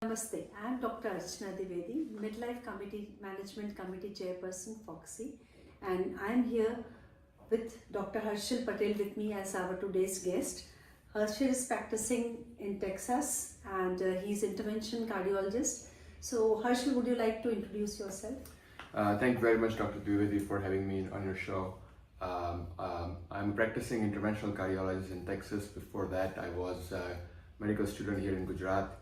Namaste, I am Dr. Archana Dwivedi, Midlife Committee Management Committee Chairperson, Fogsi, and I am here with Dr. Harshal Patel with me as our today's guest. Harshal is practicing in Texas and he's intervention cardiologist. So Harshal, would you like to introduce yourself? Thank you very much, Dr. Dwivedi, for having me on your show. I'm a practicing interventional cardiologist in Texas. Before that, I was a medical student here in Gujarat.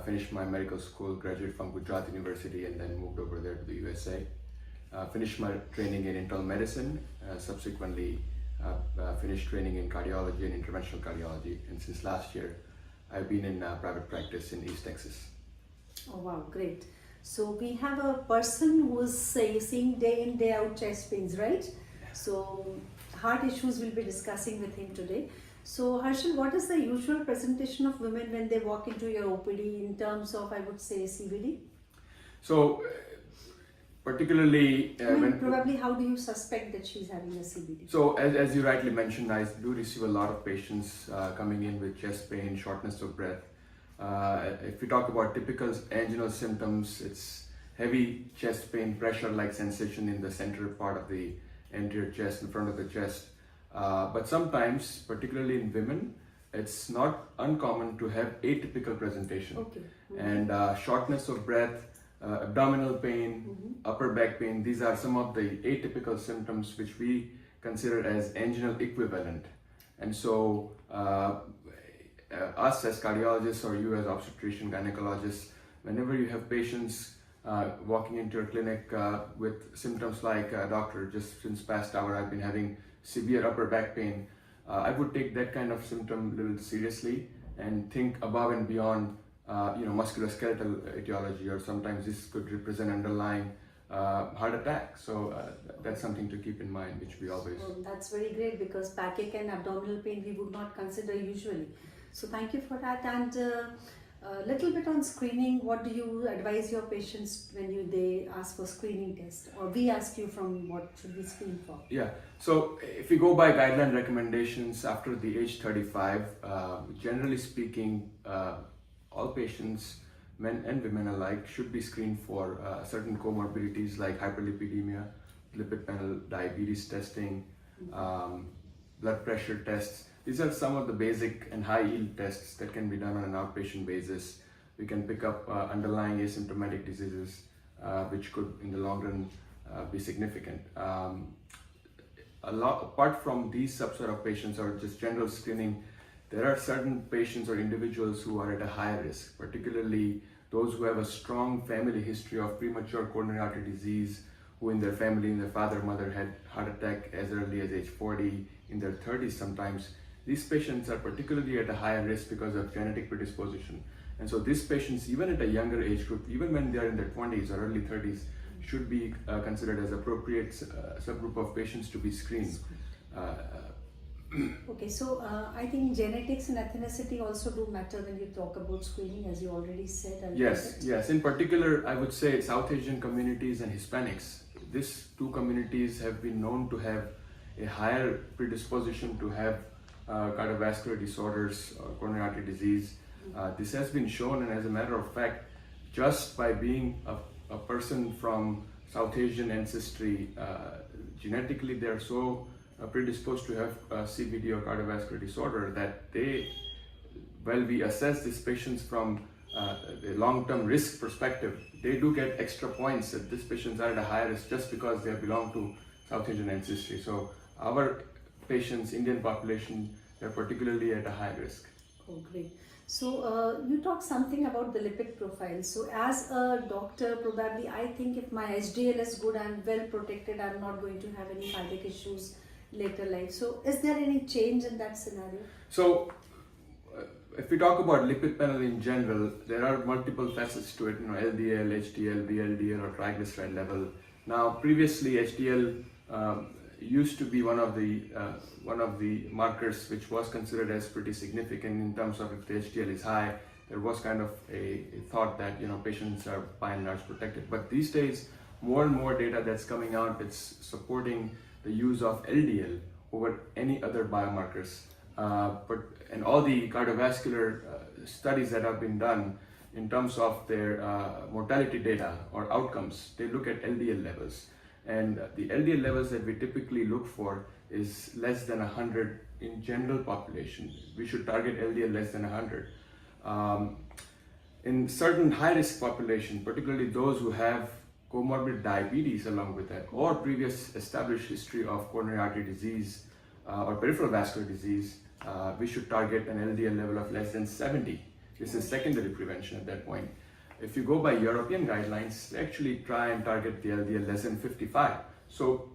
Finished my medical school, graduated from Gujarat University, and then moved over there to the USA. Finished my training in internal medicine, subsequently finished training in cardiology and interventional cardiology, and since last year, I've been in private practice in East Texas. Oh wow, great. So we have a person who is seeing day in, day out chest pains, right? So heart issues we'll be discussing with him today. So Harshal, what is the usual presentation of women when they walk into your OPD in terms of, I would say, CVD? So particularly probably how do you suspect that she's having a CVD? So as you rightly mentioned, I do receive a lot of patients coming in with chest pain, shortness of breath. If we talk about typical anginal symptoms, it's heavy chest pain, pressure-like sensation in the center part of the anterior chest, in front of the chest. But sometimes, particularly in women, it's not uncommon to have atypical presentation. Okay. And shortness of breath, abdominal pain, upper back pain, these are some of the atypical symptoms which we consider as anginal equivalent. And so us as cardiologists or you as obstetrician gynecologists, whenever you have patients walking into your clinic with symptoms like, doctor, just since past hour I've been having severe upper back pain, I would take that kind of symptom a little seriously and think above and beyond musculoskeletal etiology, or sometimes this could represent underlying heart attack. So that's something to keep in mind, which we always... Oh, that's very great, because backache and abdominal pain we would not consider usually. So thank you for that. And a little bit on screening, what do you advise your patients when they ask for screening test, or we ask you from what should we screen for? Yeah, so if we go by guideline recommendations after the age 35, generally speaking, all patients, men and women alike, should be screened for certain comorbidities like hyperlipidemia, lipid panel, diabetes testing, blood pressure tests. These are some of the basic and high yield tests that can be done on an outpatient basis. We can pick up underlying asymptomatic diseases, which could in the long run be significant. Apart from these subset of patients or just general screening, there are certain patients or individuals who are at a higher risk, particularly those who have a strong family history of premature coronary artery disease, who in their family, in their father, mother had heart attack as early as age 40, in their 30s sometimes. These patients are particularly at a higher risk because of genetic predisposition. And so these patients, even at a younger age group, even when they are in their 20s or early 30s, should be considered as appropriate subgroup of patients to be screened. Okay, so I think genetics and ethnicity also do matter when you talk about screening, as you already said. Yes. In particular, I would say South Asian communities and Hispanics. These two communities have been known to have a higher predisposition to have cardiovascular disorders, coronary artery disease. This has been shown, and as a matter of fact, just by being a person from South Asian ancestry, genetically they are so predisposed to have CVD or cardiovascular disorder that while we assess these patients from the long-term risk perspective, they do get extra points that these patients are at a higher risk just because they belong to South Asian ancestry. So our patients, Indian population, they're particularly at a high risk. Oh, great. So you talk something about the lipid profile. So as a doctor, probably I think if my HDL is good, I'm well protected, I'm not going to have any cardiac issues later life. So is there any change in that scenario? So if we talk about lipid panel in general, there are multiple facets to it, LDL, HDL, VLDL or triglyceride level. Now previously HDL used to be one of the markers which was considered as pretty significant in terms of if the HDL is high, there was kind of a thought that patients are by and large protected. But these days, more and more data that's coming out, it's supporting the use of LDL over any other biomarkers. And all the cardiovascular studies that have been done, in terms of their mortality data or outcomes, they look at LDL levels. And the LDL levels that we typically look for is less than 100 in general population. We should target LDL less than 100. In certain high-risk population, particularly those who have comorbid diabetes along with that, or previous established history of coronary artery disease or peripheral vascular disease, we should target an LDL level of less than 70. This is secondary prevention at that point. If you go by European guidelines, they actually try and target the LDL less than 55. So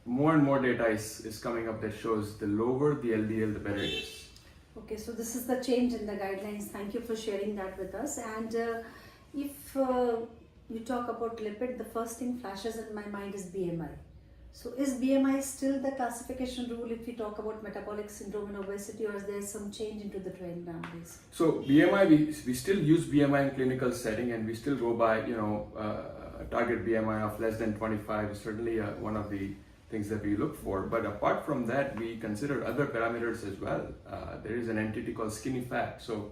more and more data is coming up that shows the lower the LDL, the better it is. Okay, so this is the change in the guidelines. Thank you for sharing that with us. And if you talk about lipid, the first thing flashes in my mind is BMI. So is BMI still the classification rule if we talk about metabolic syndrome and obesity, or is there some change into the trend nowadays? So BMI, we still use BMI in clinical setting, and we still go by, a target BMI of less than 25 is certainly one of the things that we look for. But apart from that, we consider other parameters as well. There is an entity called skinny fat. So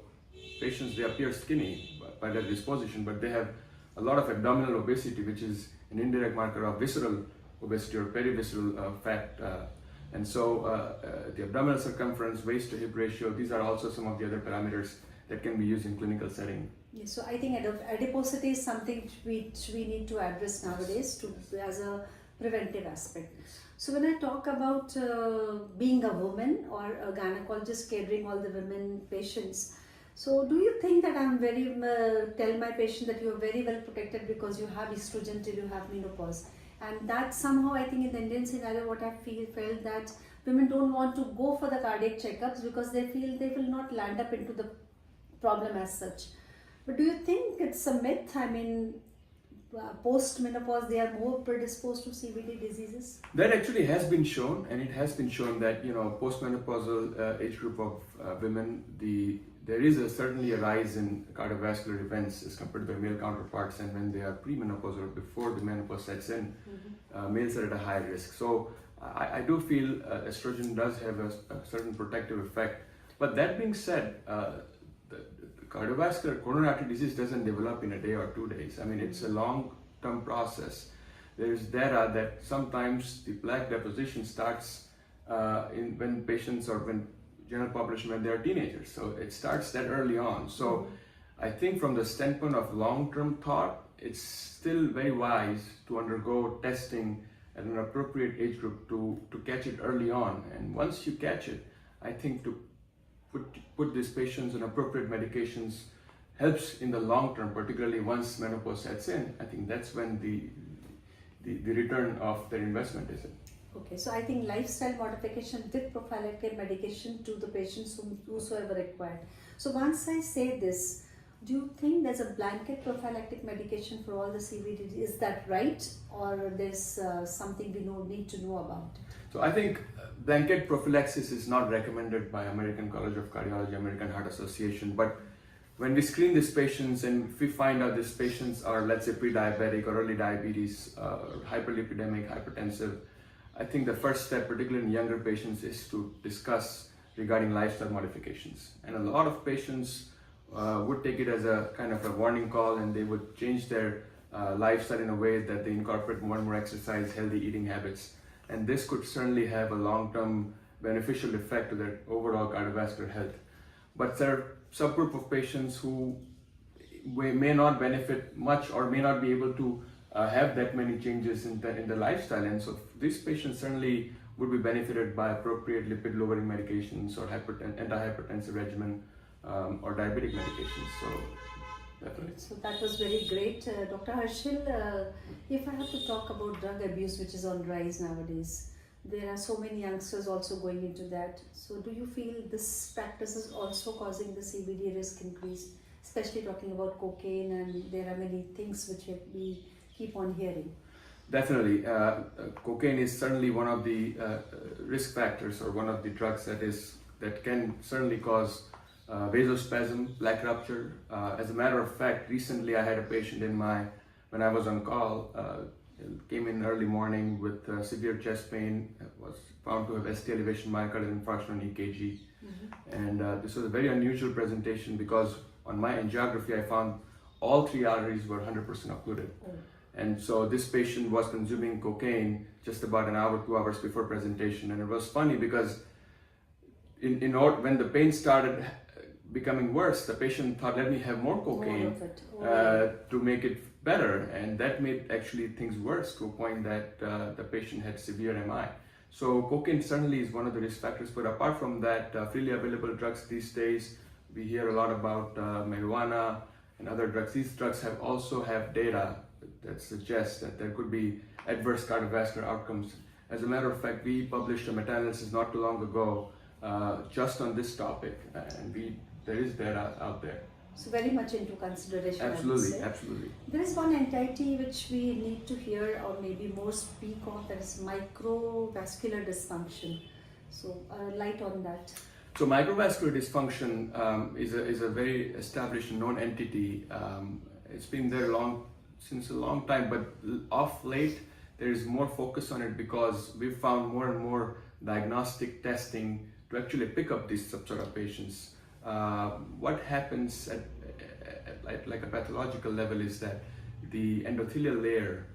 patients, they appear skinny by their disposition, but they have a lot of abdominal obesity, which is an indirect marker of visceral obesity or perivisceral fat. And so the abdominal circumference, waist to hip ratio, these are also some of the other parameters that can be used in clinical setting. Yes, so I think adiposity is something which we need to address nowadays as a preventive aspect. So when I talk about being a woman or a gynecologist catering all the women patients, so do you think that I'm tell my patient that you're very well protected because you have estrogen till you have menopause? And that somehow, I think in the Indian scenario, what I felt that women don't want to go for the cardiac checkups because they feel they will not land up into the problem as such. But do you think it's a myth? I mean, post-menopause, they are more predisposed to CVD diseases? That actually has been shown, and it has been shown that, post-menopausal age group of women, there is certainly a rise in cardiovascular events as compared to their male counterparts, and when they are premenopausal or before the menopause sets in, males are at a higher risk. So I do feel estrogen does have a certain protective effect. But that being said, the cardiovascular coronary artery disease doesn't develop in a day or 2 days. I mean, it's a long-term process. There is data that sometimes the plaque deposition starts when patients or when general population when they are teenagers. So it starts that early on. So I think from the standpoint of long-term thought, it's still very wise to undergo testing at an appropriate age group to catch it early on. And once you catch it, I think to put these patients on appropriate medications helps in the long term, particularly once menopause sets in. I think that's when the return of their investment is in. Okay, so I think lifestyle modification with prophylactic medication to the patients whosoever required. So once I say this, do you think there's a blanket prophylactic medication for all the CVD? Is that right, or there's something we need to know about? So I think blanket prophylaxis is not recommended by American College of Cardiology, American Heart Association, but when we screen these patients and if we find out these patients are, let's say, pre-diabetic or early diabetes, hyperlipidemic, hypertensive, I think the first step, particularly in younger patients, is to discuss regarding lifestyle modifications. And a lot of patients would take it as a kind of a warning call, and they would change their lifestyle in a way that they incorporate more and more exercise, healthy eating habits. And this could certainly have a long-term beneficial effect to their overall cardiovascular health. But there are subgroup of patients who may not benefit much or may not be able to have that many changes in the lifestyle, and so these patients certainly would be benefited by appropriate lipid lowering medications or antihypertensive regimen or diabetic medications. So definitely. So that was very great, Dr. Harshil. If I have to talk about drug abuse, which is on rise nowadays, there are so many youngsters also going into that. So do you feel this practice is also causing the CVD risk increase, especially talking about cocaine, and there are many things which we keep on hearing? Definitely. Cocaine is certainly one of the risk factors, or one of the drugs that can certainly cause vasospasm, plaque rupture. As a matter of fact, recently I had a patient when I was on call, came in early morning with severe chest pain, was found to have ST elevation, myocardial infarction on EKG. And this was a very unusual presentation because on my angiography, I found all 3 arteries were 100% occluded. And so this patient was consuming cocaine just about an hour, 2 hours before presentation. And it was funny because when the pain started becoming worse, the patient thought, let me have more cocaine to make it better. And that made actually things worse to a point that the patient had severe MI. So cocaine certainly is one of the risk factors. But apart from that, freely available drugs these days, we hear a lot about marijuana and other drugs. These drugs also have data that suggests that there could be adverse cardiovascular outcomes. As a matter of fact, we published a meta-analysis not too long ago just on this topic, and there is data out there. So very much into consideration. Absolutely, absolutely. There is one entity which we need to hear or maybe more speak of, that is microvascular dysfunction. So light on that. So microvascular dysfunction is a very established known entity. It's been there since a long time, but of late there is more focus on it because we've found more and more diagnostic testing to actually pick up these subset of patients. What happens at like a pathological level is that the endothelial layer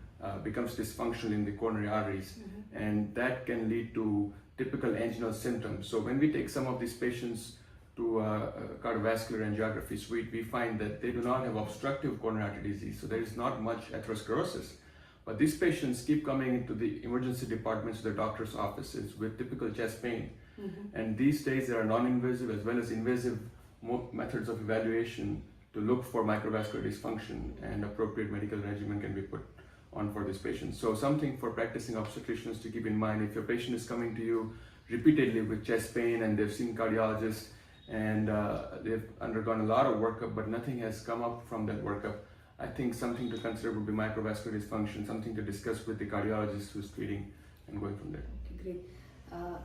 becomes dysfunctional in the coronary arteries, and that can lead to typical anginal symptoms. So when we take some of these patients to a cardiovascular angiography suite, we find that they do not have obstructive coronary artery disease, so there is not much atherosclerosis. But these patients keep coming into the emergency departments, the doctor's offices with typical chest pain. And these days there are non-invasive as well as invasive methods of evaluation to look for microvascular dysfunction, and appropriate medical regimen can be put on for this patient. So something for practicing obstetricians to keep in mind: if your patient is coming to you repeatedly with chest pain and they've seen cardiologists and they've undergone a lot of workup but nothing has come up from that workup, I think something to consider would be microvascular dysfunction, something to discuss with the cardiologist who's treating, and going from there. Okay, great.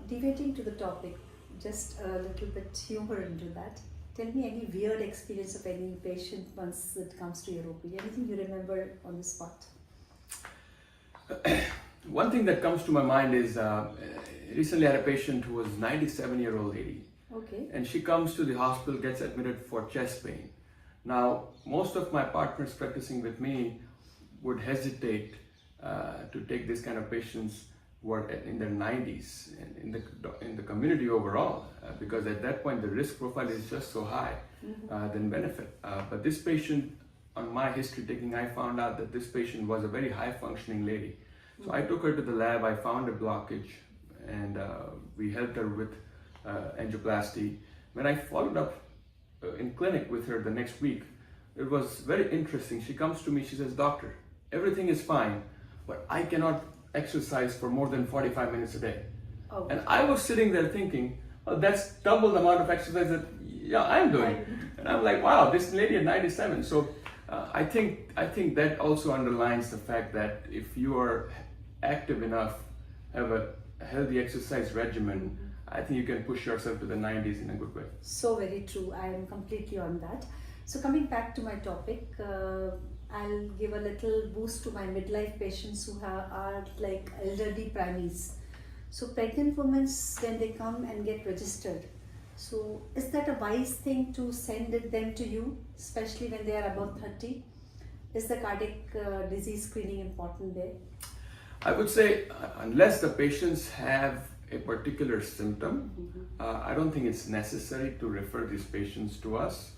Deviating to the topic, just a little bit humor into that. Tell me any weird experience of any patient once it comes to your OPD. Anything you remember on the spot? One thing that comes to my mind is recently I had a patient who was 97-year-old lady. Okay. And she comes to the hospital, gets admitted for chest pain. Now, most of my partners practicing with me would hesitate to take this kind of patients who are in their 90s and in the community overall, because at that point the risk profile is just so high than benefit. But this patient, on my history taking, I found out that this patient was a very high functioning lady. So I took her to the lab, I found a blockage, and we helped her with angioplasty. When I followed up in clinic with her the next week, it was very interesting. She comes to me, she says, "Doctor, everything is fine, but I cannot exercise for more than 45 minutes a day." Oh. And I was sitting there thinking, well, that's double the amount of exercise that I'm doing. And I'm like, wow, this lady at 97. So I think that also underlines the fact that if you are active enough, have a healthy exercise regimen, I think you can push yourself to the 90s in a good way. So very true. I am completely on that. So coming back to my topic, I'll give a little boost to my midlife patients who are like elderly primies. So pregnant women, when they come and get registered, so is that a wise thing to send them to you, especially when they are above 30? Is the cardiac disease screening important there? I would say unless the patients have a particular symptom, I don't think it's necessary to refer these patients to us.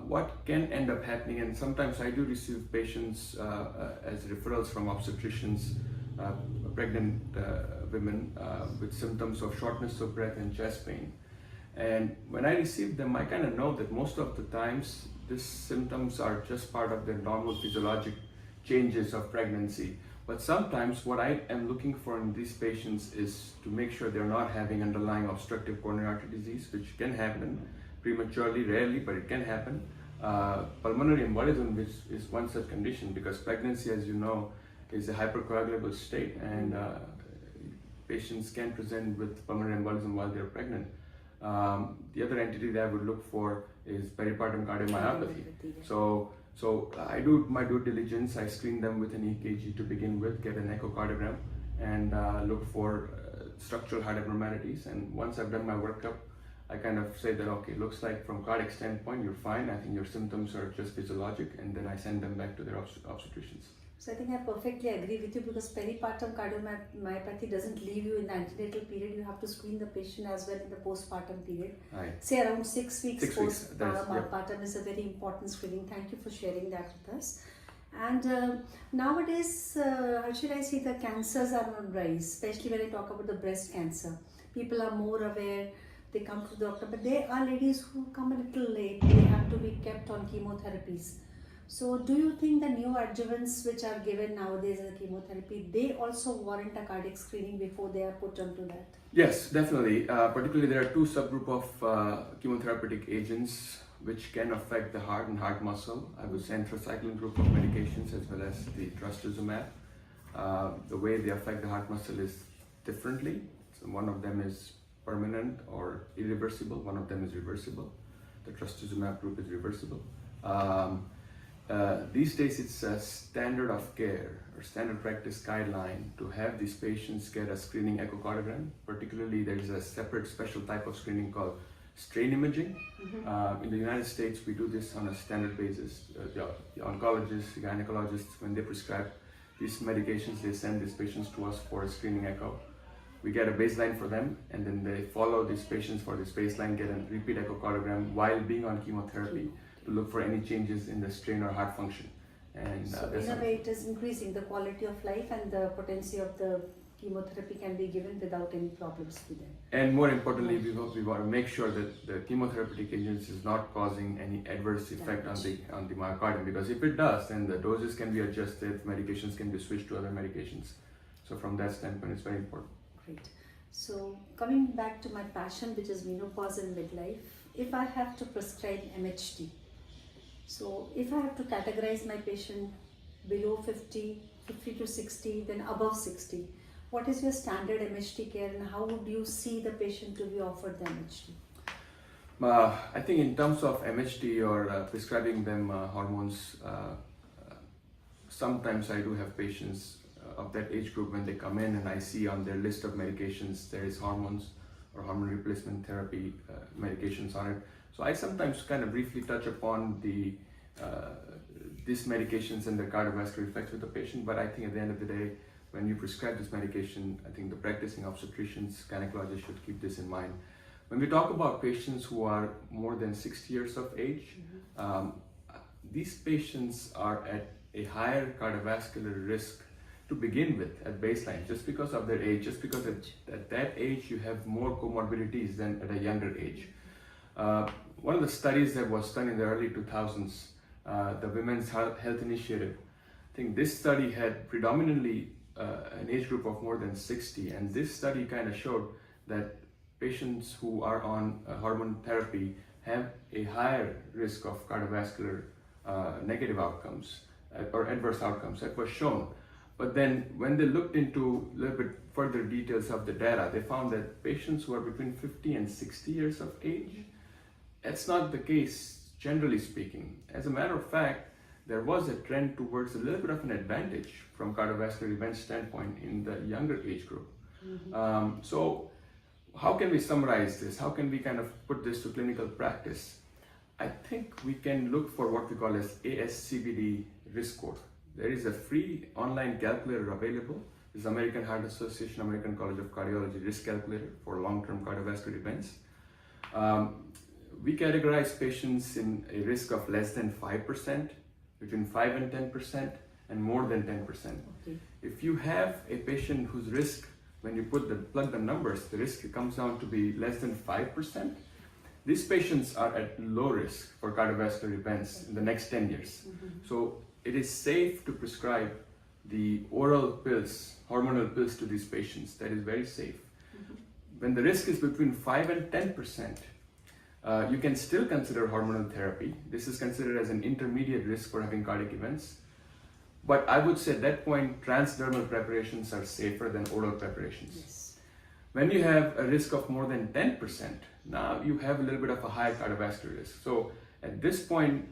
What can end up happening, and sometimes I do receive patients as referrals from obstetricians, pregnant women with symptoms of shortness of breath and chest pain. And when I receive them, I kind of know that most of the times these symptoms are just part of the normal physiologic changes of pregnancy. But sometimes what I am looking for in these patients is to make sure they're not having underlying obstructive coronary artery disease, which can happen prematurely, rarely, but it can happen. Pulmonary embolism is one such condition, because pregnancy, as you know, is a hypercoagulable state, and patients can present with pulmonary embolism while they're pregnant. The other entity that I would look for is peripartum cardiomyopathy. So I do my due diligence. I screen them with an EKG to begin with, get an echocardiogram, and look for structural heart abnormalities. And once I've done my workup, I kind of say that, okay, looks like from cardiac standpoint, you're fine. I think your symptoms are just physiologic, and then I send them back to their obstetricians. So I think I perfectly agree with you, because peripartum cardiomyopathy doesn't leave you in the antenatal period. You have to screen the patient as well in the postpartum period. Right. Say around 6 weeks 6 weeks. postpartum is a very important screening. Thank you for sharing that with us. And nowadays, how should I say, the cancers are on rise, especially when I talk about the breast cancer. People are more aware, they come to the doctor, but there are ladies who come a little late, they have to be kept on chemotherapies. So do you think the new adjuvants which are given nowadays as a chemotherapy, they also warrant a cardiac screening before they are put onto that? Yes, definitely. Particularly there are two subgroup of chemotherapeutic agents which can affect the heart and heart muscle. I would say anthracycline group of medications as well as the trastuzumab. The way they affect the heart muscle is differently. So one of them is permanent or irreversible, one of them is reversible. The trastuzumab group is reversible. These days it's a standard of care or standard practice guideline to have these patients get a screening echocardiogram. Particularly there is a separate special type of screening called strain imaging. In the United States we do this on a standard basis. The oncologists, the gynecologists, when they prescribe these medications, they send these patients to us for a screening echo. We get a baseline for them, and then they follow these patients for this baseline, get a repeat echocardiogram while being on chemotherapy to look for any changes in the strain or heart function. And so in a way it is increasing the quality of life, and the potency of the chemotherapy can be given without any problems to them. And more importantly, we want to make sure that the chemotherapeutic agents is not causing any adverse effect on the myocardium, because if it does, then the doses can be adjusted, medications can be switched to other medications. So from that standpoint, it's very important. Great. So coming back to my passion, which is menopause and midlife, if I have to prescribe MHT, so if I have to categorize my patient below 50, 50 to 60, then above 60, what is your standard MHT care, and how would you see the patient to be offered the MHT? I think in terms of MHT or prescribing them hormones, sometimes I do have patients of that age group when they come in and I see on their list of medications there is hormones or hormone replacement therapy medications on it. So I sometimes kind of briefly touch upon these medications and the cardiovascular effects with the patient, but I think at the end of the day, when you prescribe this medication, I think the practicing obstetricians, gynecologists should keep this in mind. When we talk about patients who are more than 60 years of age, these patients are at a higher cardiovascular risk to begin with at baseline, just because of their age, just because at that age you have more comorbidities than at a younger age. One of the studies that was done in the early 2000s, the Women's Health Initiative, I think this study had predominantly an age group of more than 60, and this study kind of showed that patients who are on hormone therapy have a higher risk of cardiovascular negative outcomes or adverse outcomes. That was shown. But then when they looked into a little bit further details of the data, they found that patients who are between 50 and 60 years of age, that's not the case generally speaking. As a matter of fact, there was a trend towards a little bit of an advantage from cardiovascular event standpoint in the younger age group. So how can we summarize this? How can we kind of put this to clinical practice? I think we can look for what we call as ASCVD risk score. There is a free online calculator available. This is American Heart Association, American College of Cardiology risk calculator for long-term cardiovascular events. We categorize patients in a risk of less than 5%, between 5 and 10%, and more than 10%. Okay. If you have a patient whose risk, when you plug the numbers, the risk comes down to be less than 5%, these patients are at low risk for cardiovascular events in the next 10 years. So it is safe to prescribe the oral pills, hormonal pills to these patients. That is very safe. When the risk is between 5 and 10%, you can still consider hormonal therapy. This is considered as an intermediate risk for having cardiac events. But I would say at that point, transdermal preparations are safer than oral preparations. Yes. When you have a risk of more than 10%, now you have a little bit of a high cardiovascular risk. So at this point,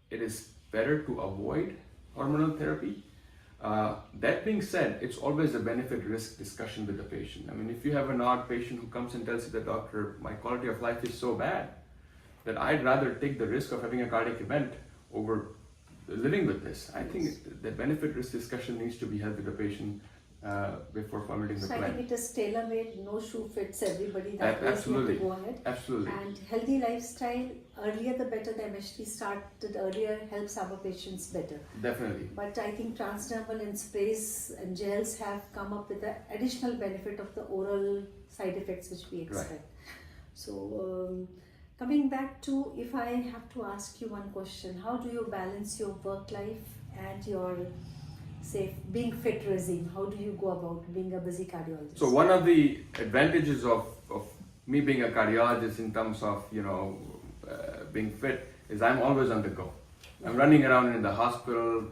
it is better to avoid hormonal therapy. That being said, it's always a benefit-risk discussion with the patient. I mean, if you have an odd patient who comes and tells you, the doctor, my quality of life is so bad that I'd rather take the risk of having a cardiac event over living with this. I think the benefit-risk discussion needs to be held with the patient before formulating the plan. plan. I think it is tailor-made, no shoe fits everybody. That absolutely. Go ahead. Absolutely. And healthy lifestyle, earlier the better. The MHT started earlier helps our patients better. Definitely. But I think transdermal and sprays and gels have come up with the additional benefit of the oral side effects which we expect. Right. So coming back to, if I have to ask you one question, how do you balance your work life and your being fit regime? How do you go about being a busy cardiologist? So one of the advantages of me being a cardiologist in terms of being fit is I'm always on the go. I'm running around in the hospital.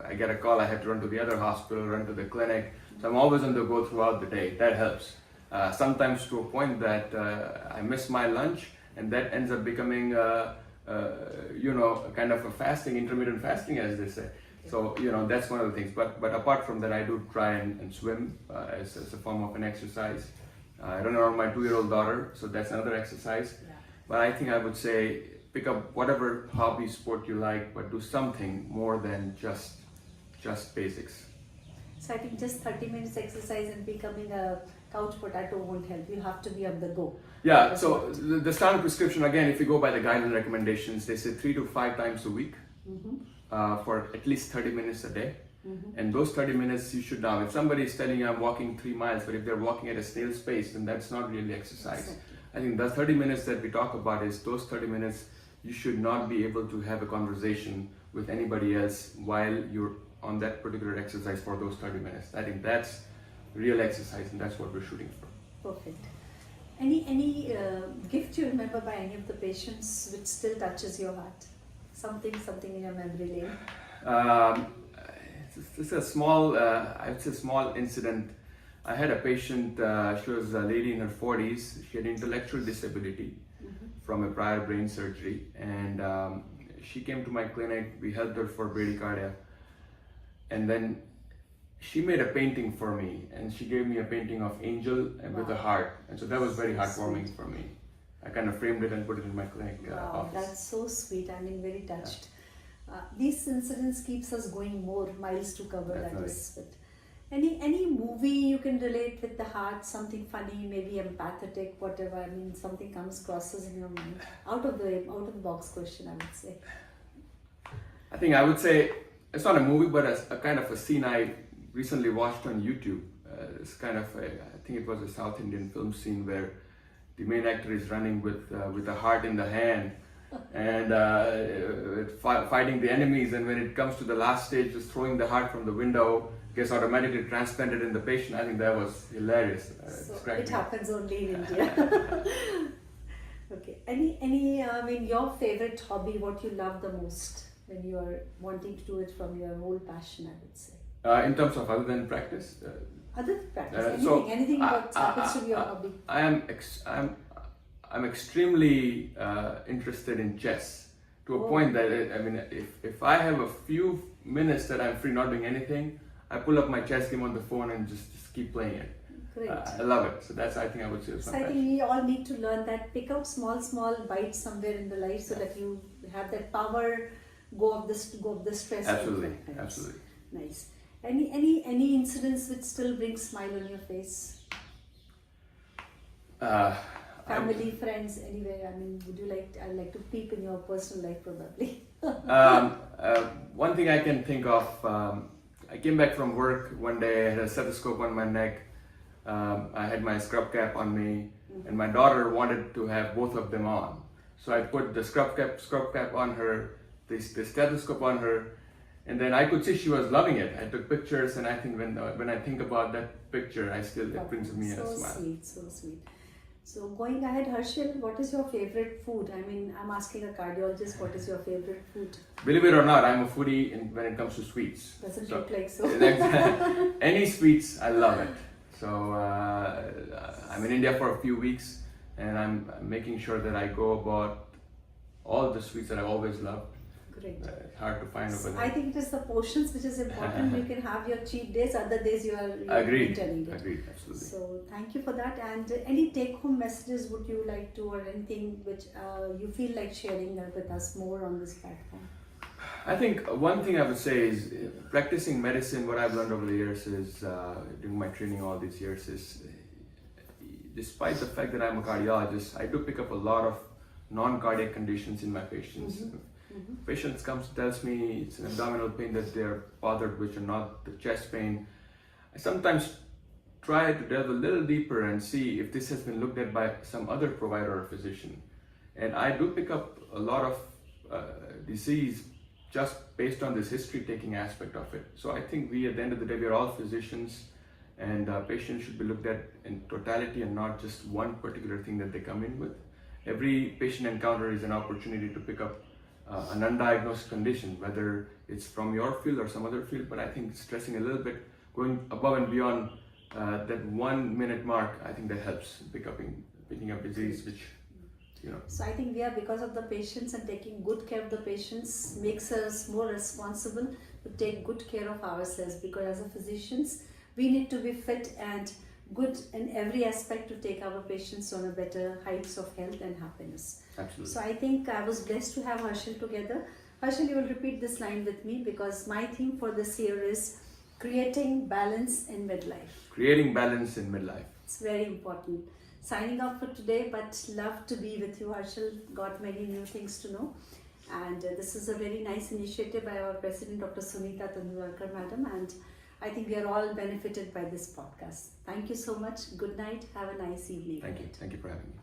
I get a call, I have to run to the other hospital, run to the clinic. So I'm always on the go throughout the day. That helps. Sometimes to a point that I miss my lunch, and that ends up becoming kind of a fasting, intermittent fasting, as they say. So, that's one of the things. But apart from that, I do try and swim as a form of an exercise. I run around my 2-year-old daughter, so that's another exercise. Yeah. But I think I would say pick up whatever hobby, sport you like, but do something more than just basics. So I think just 30 minutes exercise and becoming a couch potato won't help. You have to be on the go. Yeah, so the standard prescription, again, if you go by the guideline recommendations, they say 3 to 5 times a week. For at least 30 minutes a day. And those 30 minutes you should now, if somebody is telling you I'm walking 3 miles, but if they're walking at a snail's pace, then that's not really exercise. Exactly. I think the 30 minutes that we talk about is those 30 minutes you should not be able to have a conversation with anybody else while you're on that particular exercise for those 30 minutes. I think that's real exercise, and that's what we're shooting for. Perfect. Any gift you remember by any of the patients which still touches your heart? Something in your memory lane? It's a small, I would say small incident. I had a patient, she was a lady in her 40s. She had intellectual disability from a prior brain surgery. And she came to my clinic, we helped her for bradycardia. And then she made a painting for me, and she gave me a painting of angel and with a heart. And so that was very heartwarming for me. I kind of framed it and put it in my clinic office. That's so sweet. I mean, very touched. These incidents keeps us going more miles to cover. Definitely. That is. But any movie you can relate with the heart, something funny, maybe empathetic, whatever. I mean, something crosses in your mind. Out of the box question, I would say. I think I would say it's not a movie, but a kind of a scene I recently watched on YouTube. It's kind of I think it was a South Indian film scene where the main actor is running with a heart in the hand and fighting the enemies, and when it comes to the last stage, just throwing the heart from the window, gets automatically transplanted in the patient. I think that was hilarious. So it happens only in India. Okay. Any your favorite hobby, what you love the most when you are wanting to do it from your whole passion, I would say? In terms of other than practice? Other than practice, anything what happens to be your hobby? I'm extremely interested in chess to a point that if I have a few minutes that I'm free not doing anything, I pull up my chess game on the phone and just keep playing it. Great. I love it. So that's, I think I would say. So I think we all need to learn that. Pick out small bites somewhere in the life so that you have that power. Go of the stress. Absolutely. Nice. Any incidents which still bring smile on your face? Family, friends, anywhere. I mean, would you like? I'd like to peep in your personal life, probably. One thing I can think of. I came back from work one day. I had a stethoscope on my neck. I had my scrub cap on me, and my daughter wanted to have both of them on. So I put the scrub cap on her, the stethoscope on her, and then I could see she was loving it. I took pictures, and I think when I think about that picture, it brings me a smile. So sweet. So going ahead, Harshil, what is your favorite food? I mean, I'm asking a cardiologist, what is your favorite food? Believe it or not, I'm a foodie when it comes to sweets. Doesn't look like so. Any sweets, I love it. So I'm in India for a few weeks, and I'm making sure that I go about all the sweets that I always loved. Great. Hard to find over there. I think it is the portions which is important. You can have your cheat days, other days you are Agreed. maintaining it. Agreed, absolutely. So thank you for that. And any take-home messages would you like to, or anything which you feel like sharing with us more on this platform? I think one thing I would say is practicing medicine. What I've learned over the years is during my training all these years is, despite the fact that I'm a cardiologist, I do pick up a lot of non-cardiac conditions in my patients. Patients comes tells me it's an abdominal pain that they're bothered with, or not the chest pain. I sometimes try to delve a little deeper and see if this has been looked at by some other provider or physician. And I do pick up a lot of disease just based on this history-taking aspect of it. So I think we, at the end of the day, we are all physicians, and patients should be looked at in totality and not just one particular thing that they come in with. Every patient encounter is an opportunity to pick up an undiagnosed condition, whether it's from your field or some other field. But I think stressing a little bit, going above and beyond that 1 minute mark, I think that helps picking up disease, which, you know. So I think we are, because of the patients and taking good care of the patients, makes us more responsible to take good care of ourselves, because as a physicians, we need to be fit and good in every aspect to take our patients on a better heights of health and happiness. Absolutely. So I think I was blessed to have Harshal together. Harshal, you will repeat this line with me, because my theme for this year is creating balance in midlife. Creating balance in midlife. It's very important. Signing off for today, but love to be with you, Harshal. Got many new things to know. And this is a very nice initiative by our President, Dr. Sunita Tandulwadkar, Madam. And I think we are all benefited by this podcast. Thank you so much. Good night. Have a nice evening. Thank you. Thank you for having me.